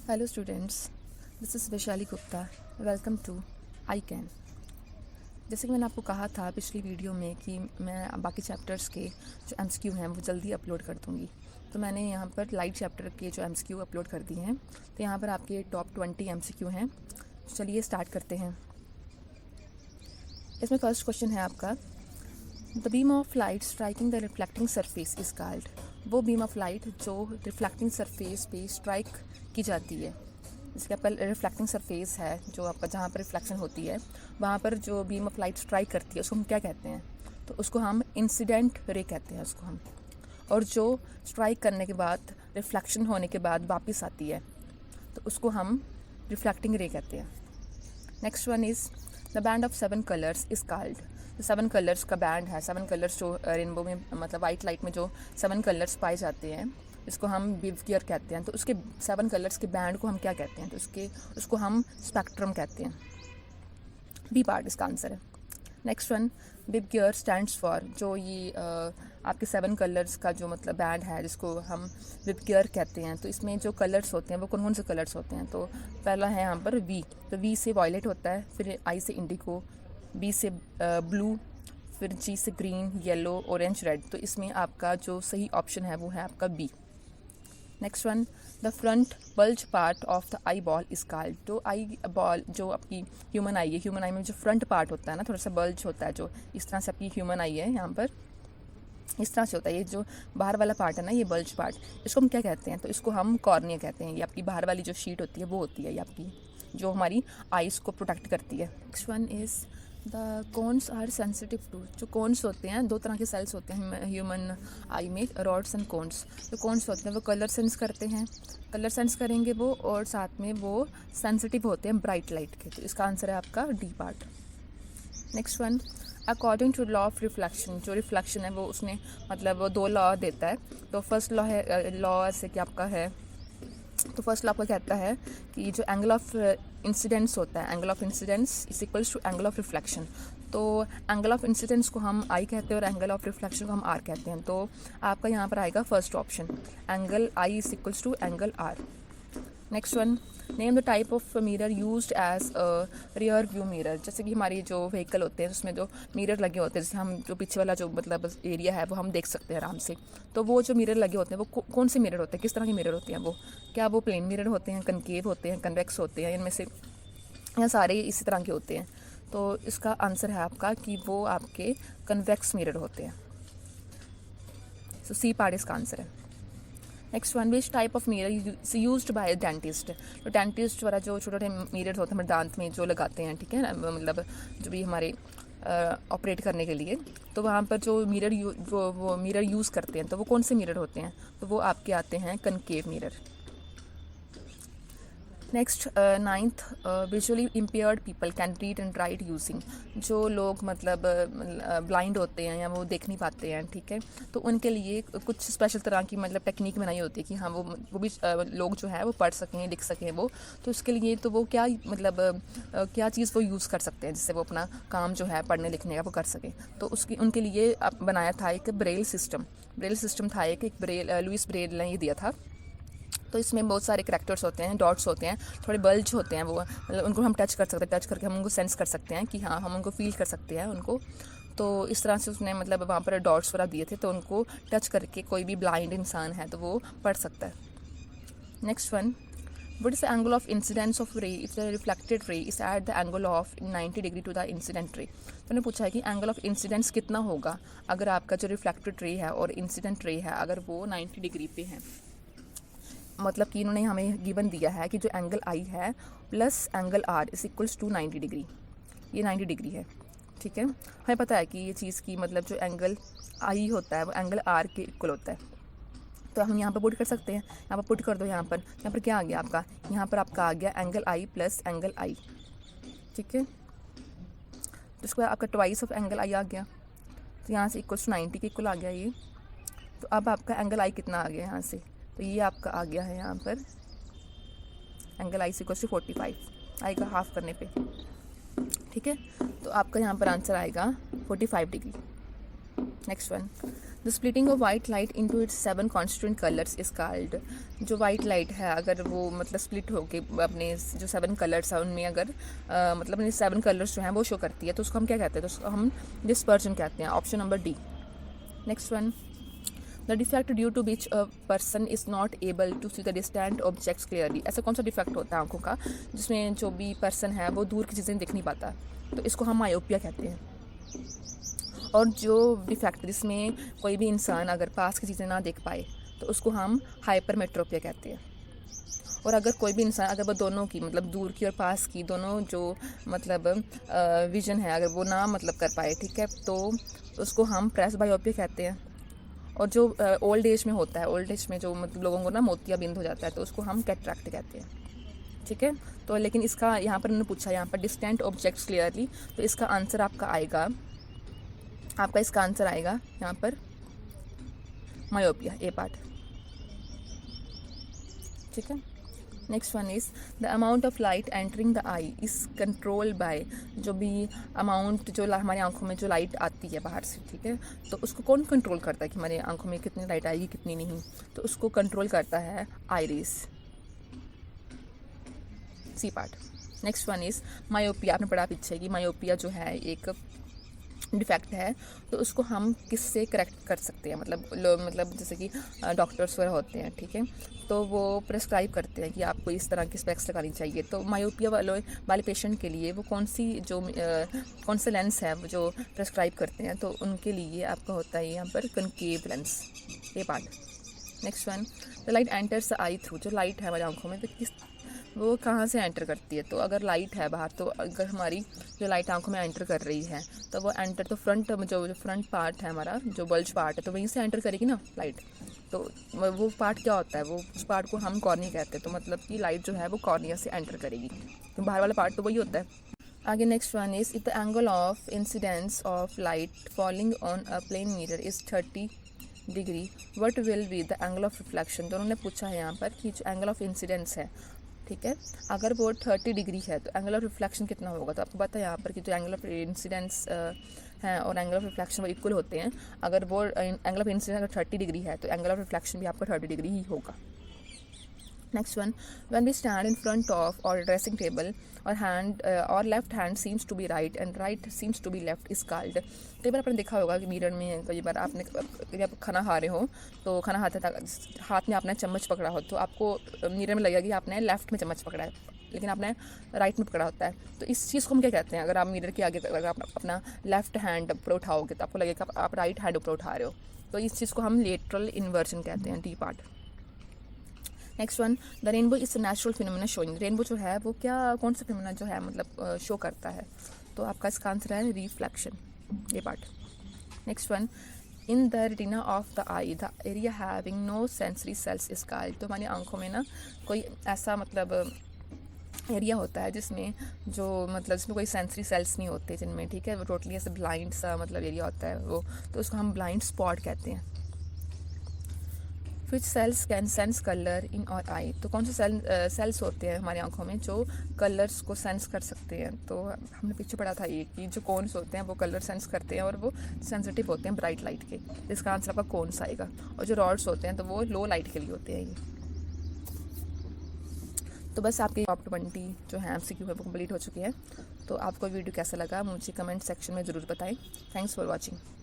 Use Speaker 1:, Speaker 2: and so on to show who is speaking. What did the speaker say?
Speaker 1: Hello students, this is Vaishali Gupta. Welcome to I can. जैसे कि मैंने आपको कहा था पिछली वीडियो में कि मैं बाकी चैप्टर्स के जो एमसीक्यू हैं वो जल्दी अपलोड कर दूँगी। तो मैंने यहाँ पर लाइट चैप्टर के जो एमसीक्यू अपलोड कर दिए हैं। तो यहाँ पर आपके टॉप 20 एमसीक्यू हैं। चलिए स्टार्ट करते हैं। इसमें फर्स्ट क्वेश्चन है आपका, the beam of light striking the reflecting surface is called. वो बीम ऑफ लाइट जो रिफ्लेक्टिंग सरफेस पे स्ट्राइक की जाती है, जिसके ऊपर रिफ्लेक्टिंग सरफेस है, जो आपका जहाँ पर रिफ्लेक्शन होती है वहाँ पर जो बीम ऑफ लाइट स्ट्राइक करती है उसको हम क्या कहते हैं? तो उसको हम इंसिडेंट रे कहते हैं उसको हम। और जो स्ट्राइक करने के बाद रिफ्लेक्शन होने के बाद वापस आती है तो उसको हम रिफ्लेक्टिंग रे कहते हैं। Next one is the band of 7 colours is called. 7 colours का बैंड है, 7 कलर्स जो रेनबो में मतलब वाइट लाइट में जो 7 कलर्स पाए जाते हैं इसको हम बिवगियर कहते हैं। तो उसके 7 कलर्स के बैंड को हम क्या कहते हैं? तो उसको हम स्पेक्ट्रम कहते हैं। बी पार्ट इसका आंसर है। नेक्स्ट वन, बिवगियर स्टैंड्स फॉर, जो ये आपके 7 कलर्स का जो मतलब बैंड है जिसको हम बिवगियर कहते हैं। तो इसमें जो कलर्स होते हैं वो कौन कौन से कलर्स होते हैं? तो पहला है यहाँ पर वी। तो वी से वॉयलेट होता है, फिर आई से इंडिगो, बी से ब्लू, फिर जी से ग्रीन, येलो, ऑरेंज, रेड। तो इसमें आपका जो सही ऑप्शन है वो है आपका B. Next one, the front bulge part of the eyeball is called. तो आई बॉल जो आपकी ह्यूमन आई है, ह्यूमन आई में जो फ्रंट पार्ट होता है ना, थोड़ा सा बल्ज होता है, जो इस तरह से आपकी ह्यूमन आई है यहाँ पर इस तरह से होता है। ये जो बाहर वाला पार्ट है ना, ये बल्ज पार्ट, इसको हम क्या कहते हैं? तो इसको हम कॉर्निया कहते हैं। ये आपकी बाहर वाली जो शीट होती है वो होती है ये आपकी, जो हमारी आइज़ को प्रोटेक्ट करती है। Next one is the cones are sensitive to. जो कोन्स होते हैं, 2 तरह के सेल्स होते हैं ह्यूमन आई में, रॉड्स एंड कोन्स। जो कोन्स होते हैं वो कलर सेंस करते हैं, कलर सेंस करेंगे वो, और साथ में वो सेंसिटिव होते हैं ब्राइट लाइट के। तो इसका आंसर है आपका D part. Next one, according to law of reflection. जो रिफ्लेक्शन है वो उसने मतलब वो 2 लॉ देता है। तो फर्स्ट लॉ है लॉ ऐसे कि आपका है, तो फर्स्ट लॉ आपका कहता है कि जो एंगल ऑफ इंसिडेंस होता है, angle of incidence is equals to angle of reflection. तो एंगल ऑफ इंसिडेंस को हम आई कहते हैं और एंगल ऑफ रिफ्लेक्शन को हम आर कहते हैं। तो आपका यहाँ पर आएगा first option, angle I is equals to angle R. Next one, name the type of mirror used as a rear view mirror. जैसे कि हमारी जो व्हीकल होते हैं उसमें जो मिरर लगे होते हैं, जैसे हम जो पीछे वाला जो मतलब एरिया है वो हम देख सकते हैं आराम से। तो वो जो मिरर लगे होते हैं वो कौन से मिरर होते हैं, किस तरह के मिरर होते हैं वो? क्या वो प्लेन मिरर होते हैं, कनकेव होते हैं, कन्वेक्स होते हैं? इनमें से यहाँ सारे इसी तरह के होते हैं। तो इसका आंसर है आपका कि वो आपके कन्वेक्स मिरर होते हैं। सो सी पार्ट इसका आंसर है। Next one, which type of mirror used by dentist. तो डेंटिस्ट द्वारा जो छोटे छोटे मिरर होते हैं हमारे दांत में जो लगाते हैं, ठीक है ना, मतलब जो भी हमारे ऑपरेट करने के लिए, तो वहाँ पर जो मिरर वो मिरर यूज़ करते हैं तो वो कौन से मिरर होते हैं? तो वो आपके आते हैं concave mirror. Next, 9th, visually impaired people can read and right using. जो लोग मतलब ब्लाइंड होते हैं या वो देख नहीं पाते हैं, ठीक है, तो उनके लिए कुछ स्पेशल तरह की मतलब टेक्निक बनाई होती है कि हाँ वो भी लोग जो है वो पढ़ सकें, लिख सकें वो। तो उसके लिए तो वो क्या मतलब क्या चीज़ वो यूज़ कर सकते हैं जिससे वो अपना काम जो है पढ़ने लिखने का वो कर सकें? तो उसकी उनके लिए बनाया था एक ब्रेल सिस्टम। ब्रेल सिस्टम था एक ब्रेल, लुइस ब्रेल ने ये दिया था। तो इसमें बहुत सारे करैक्टर्स होते हैं, डॉट्स होते हैं, थोड़े बल्ज होते हैं, वो मतलब उनको हम टच कर सकते हैं, टच करके हम उनको सेंस कर सकते हैं कि हाँ हम उनको फील कर सकते हैं उनको। तो इस तरह से उसने मतलब वहाँ पर डॉट्स वगैरह दिए थे, तो उनको टच करके कोई भी ब्लाइंड इंसान है तो वो पढ़ सकता है। Next one, what is the angle of incidence of ray if the reflected ray is at the angle of 90 degree to the incident ray। तो उन्होंने पूछा है कि एंगल ऑफ इंसिडेंस कितना होगा अगर आपका जो रिफ्लेक्टेड रे है और इंसिडेंट रे है अगर वो 90 डिग्री पे है। मतलब कि इन्होंने हमें गिवन दिया है कि जो एंगल आई है plus angle R is equals to 90 degree. ये 90 डिग्री है, ठीक है। हमें पता है कि ये चीज़ की मतलब जो एंगल आई होता है वो एंगल आर के इक्वल होता है। तो हम यहाँ पर पुट कर सकते हैं, यहाँ पर पुट कर दो। यहाँ पर क्या आ गया आपका? यहाँ पर आपका आ गया एंगल आई प्लस एंगल आई, ठीक है। तो इसको आपका ट्वाइस ऑफ एंगल आई आ गया, तो यहाँ से इक्वल्स टू 90 के इक्वल आ गया ये। तो अब आपका एंगल आई कितना आ गया यहाँ से? तो ये आपका आ गया है यहाँ पर एंगल आई इक्वल्स टू 45 आएगा हाफ करने पे, ठीक है। तो आपका यहाँ पर आंसर आएगा 45 degree. Next one, the splitting of white light into its 7 constituent colours is called. जो वाइट लाइट है अगर वो मतलब स्प्लिट होके अपने जो 7 कलर्स हैं उनमें अगर मतलब अपने 7 कलर्स जो हैं वो शो करती है तो उसको हम क्या कहते हैं, तो उसको हम डिस्पर्जन कहते हैं। Option number D. Next one, the defect due to which a person is not able to see the distant objects clearly. ऐसा कौन सा डिफेक्ट होता है आंखों का जिसमें जो भी पर्सन है वो दूर की चीज़ें देख नहीं पाता, तो इसको हम मायोपिया कहते हैं। और जो डिफेक्ट जिसमें कोई भी इंसान अगर पास की चीज़ें ना देख पाए तो उसको हम हाइपरमेट्रोपिया कहते हैं। और अगर कोई भी इंसान अगर वो दोनों की मतलब दूर की और पास की दोनों जो मतलब विजन है अगर वो ना मतलब कर पाए, ठीक है, तो उसको हम प्रेस बायोपिया कहते हैं। और जो ओल्ड एज में होता है, ओल्ड एज में जो मतलब लोगों को ना मोतियाबिंद हो जाता है तो उसको हम कैटरैक्ट कहते हैं, ठीक है। तो लेकिन इसका यहाँ पर उन्होंने पूछा यहाँ पर डिस्टेंट ऑब्जेक्ट्स क्लियरली, तो इसका आंसर आपका इसका आंसर आएगा यहाँ पर मायोपिया, ए पार्ट, ठीक है। Next one is the amount of light entering the I is control by. जो भी अमाउंट जो हमारी आंखों में जो लाइट आती है बाहर से, ठीक है, तो उसको कौन कंट्रोल करता है कि हमारी आंखों में कितनी लाइट आएगी कितनी नहीं, तो उसको कंट्रोल करता है iris, C part. Next one is myopia. आपने पढ़ा पीछे कि मायोपिया जो है एक डिफेक्ट है तो उसको हम किससे करेक्ट कर सकते हैं, मतलब जैसे कि डॉक्टर्स वगैरह होते हैं, ठीक है, तो वो प्रेस्क्राइब करते हैं कि आपको इस तरह की स्पेक्स लगानी चाहिए। तो मायोपिया वाले पेशेंट के लिए वो कौन सा लेंस है वो जो प्रेस्क्राइब करते हैं, तो उनके लिए आपका होता है यहाँ पर कनकेव लेंस, ये part. Next one, the light enters I through. जो लाइट है हमारी आंखों में तो वो कहाँ से एंटर करती है, तो अगर लाइट है बाहर तो अगर हमारी जो लाइट आंखों में एंटर कर रही है तो वो एंटर तो जो फ्रंट पार्ट है हमारा जो बल्ज पार्ट है तो वहीं से एंटर करेगी ना लाइट। तो वो पार्ट क्या होता है, वो उस पार्ट को हम कॉर्निया कहते हैं, तो मतलब कि लाइट जो है वो कॉर्निया से एंटर करेगी, तो बाहर वाला पार्ट तो वही होता है। आगे next one is if the angle of incidence of light falling on a plane mirror is 30 degree, what will be the angle of reflection. तो उन्होंने पूछा है यहाँ पर कि जो एंगल ऑफ इंसिडेंस है, ठीक है, अगर वो 30 डिग्री है तो एंगल ऑफ रिफ्लेक्शन कितना होगा। तो आपको पता है यहाँ पर कि जो एंगल ऑफ इंसिडेंस है और एंगल ऑफ रिफ्लेक्शन वो इक्वल होते हैं। अगर वो एंगल ऑफ इंसिडेंस अगर 30 डिग्री है तो एंगल ऑफ रिफ्लेक्शन भी आपका 30 डिग्री ही होगा। Next one, when we stand in front of our dressing table our hand or left hand seems to be right and right seems to be left is called. कई बार आपने देखा होगा कि मिरर में कई बार आपने आप खाना खा रहे हो तो खाना हाथ में आपने चम्मच पकड़ा हो तो आपको मिरर में लगेगा कि आपने लेफ्ट में चम्मच पकड़ा है लेकिन आपने राइट में पकड़ा होता है। तो इस चीज़ को हम क्या कहते हैं, अगर आप मिरर के आगे अगर आप अपना लेफ्ट हैंड ऊपर उठाओगे तो आपको लगेगा आप राइट हैंड ऊपर उठा रहे हो, तो इस चीज़ को हम लेटरल इन्वर्जन कहते हैं, D part. Next one, the rainbow is natural phenomena showing. Rainbow जो है वो कौन सा फिनोमेना जो है मतलब शो करता है, तो आपका इसका आंसर है रिफ्लेक्शन, ये part. Next one, in the retina of the eye the area having no sensory cells is called. तो हमारी आंखों में ना कोई ऐसा मतलब एरिया होता है जिसमें कोई सेंसरी सेल्स नहीं होते जिनमें, ठीक है, वो टोटली ऐसे ब्लाइंड सा मतलब एरिया होता है वो, तो उसको हम ब्लाइंड स्पॉट कहते हैं। Which cells can sense colour in our eye. तो कौन से सेल्स होते हैं हमारी आंखों में जो कलर्स को सेंस कर सकते हैं। तो हमने पीछे पढ़ा था ये कि जो कोन्स होते हैं वो कलर सेंस करते हैं और वो सेंसिटिव होते हैं ब्राइट लाइट के, इसका आंसर आपका कोन्स आएगा। और जो रॉड्स होते हैं तो वो लो लाइट के लिए होते हैं ये। तो बस आपके टॉप 20 जो है MCQ है वो कंप्लीट हो चुकी है। तो आपको वीडियो कैसा लगा मुझे कमेंट सेक्शन में ज़रूर बताएं। Thanks for watching.